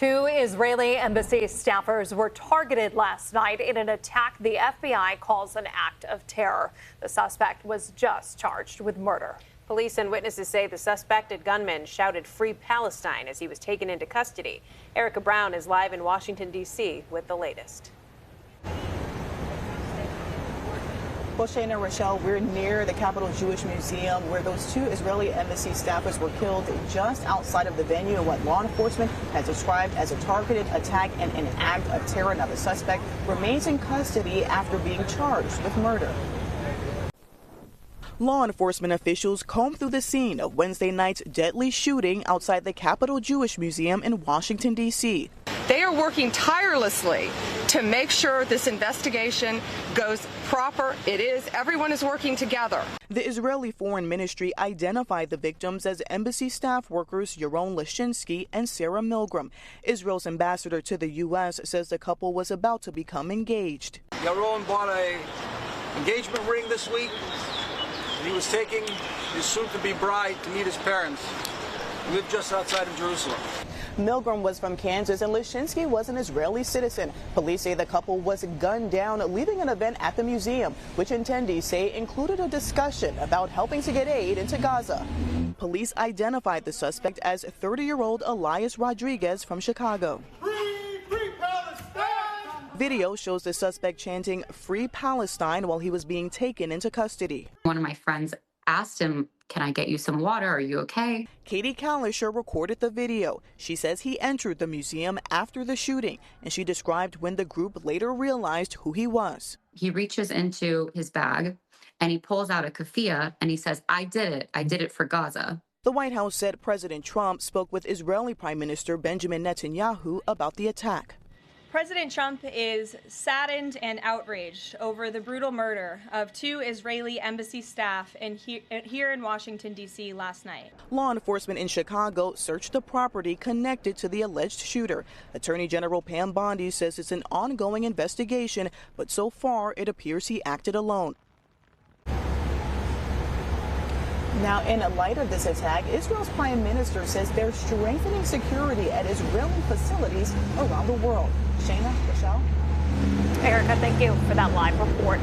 Two Israeli embassy staffers were targeted last night in an attack the FBI calls an act of terror. The suspect was just charged with murder. Police and witnesses say the suspected gunman shouted "Free Palestine" as he was taken into custody. Erica Brown is live in Washington, D.C. with the latest. Well, Shana, Rochelle, we're near the Capitol Jewish Museum where those two Israeli embassy staffers were killed just outside of the venue in what law enforcement has described as a targeted attack and an act of terror. Now, the suspect remains in custody after being charged with murder. Law enforcement officials combed through the scene of Wednesday night's deadly shooting outside the Capitol Jewish Museum in Washington, D.C. They are working tirelessly to make sure this investigation goes proper. Everyone is working together. The Israeli Foreign Ministry identified the victims as embassy staff workers Yaron Lashinsky and Sarah Milgram. Israel's ambassador to the U.S. says the couple was about to become engaged. Yaron bought an engagement ring this week, and he was taking his soon-to-be bride to meet his parents, who live just outside of Jerusalem. Milgram was from Kansas and Lashinsky was an Israeli citizen. Police say the couple was gunned down leaving an event at the museum, which attendees say included a discussion about helping to get aid into Gaza. Police identified the suspect as 30-year-old Elias Rodriguez from Chicago. Free Palestine! Video shows the suspect chanting "Free Palestine" while he was being taken into custody. One of my friends asked him, "Can I get you some water? Are you okay?" Katie Kalischer recorded the video. She says he entered the museum after the shooting, and she described when the group later realized who he was. He reaches into his bag and he pulls out a keffiyeh and he says, "I did it. I did it for Gaza." The White House said President Trump spoke with Israeli Prime Minister Benjamin Netanyahu about the attack. President Trump is saddened and outraged over the brutal murder of two Israeli embassy staff here in Washington, D.C. last night. Law enforcement in Chicago searched the property connected to the alleged shooter. Attorney General Pam Bondi says it's an ongoing investigation, but so far it appears he acted alone. Now, in light of this attack, Israel's prime minister says they're strengthening security at Israeli facilities around the world. Shana, Rochelle? Erica, thank you for that live report.